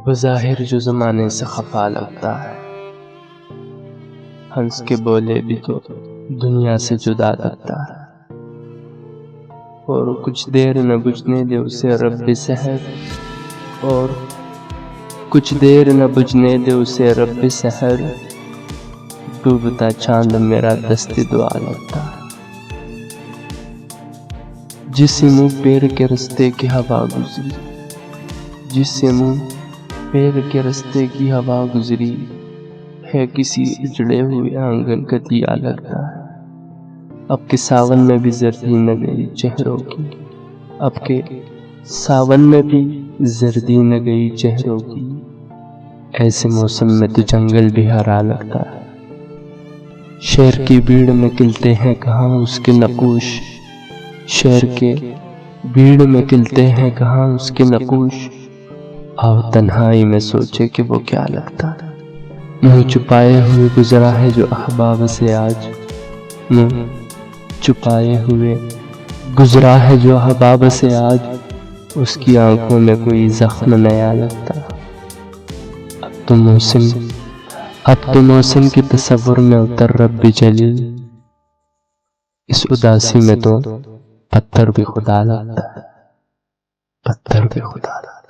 بظاہر جو زمانے سے خفا لگتا ہے، ہنس کے بولے بھی تو دنیا سے جدا لگتا ہے، اور کچھ دیر نہ بجھنے دے اسے رب سحر، اور کچھ دیر نہ بجھنے دے اسے رب سحر، ڈوبتا چاند میرا دست دعا لگتا ہے۔ جس منہ پیر کے رستے کی ہوا گزری، جس منہ پیر کے رستے کی ہوا گزری، ہے کسی اجڑے ہوئے آنگن کا دیا لگتا ہے۔ اب کے ساون میں بھی زردی نہ گئی چہروں کی، اب کے ساون میں بھی زردی نہ گئی چہروں کی، ایسے موسم میں تو جنگل بھی ہرا لگتا ہے۔ شہر کی بھیڑ میں کھلتے ہیں کہاں اس کے نقوش، شہر کے بھیڑ میں کھلتے ہیں کہاں اس کے نقوش، آؤ تنہائی میں سوچے کہ وہ کیا لگتا ہے۔ منہ چھپائے ہوئے گزرا ہے جو احباب سے آج، منہ چھپائے ہوئے گزرا ہے جو احباب سے آج، اس کی آنکھوں میں کوئی زخم نیا لگتا ہے۔ اب تو موسم کے تصور میں اتر رب جلیل، اس اداسی میں تو پتھر بھی خدا لگتا ہے، پتھر بھی خدا لگتا ہے۔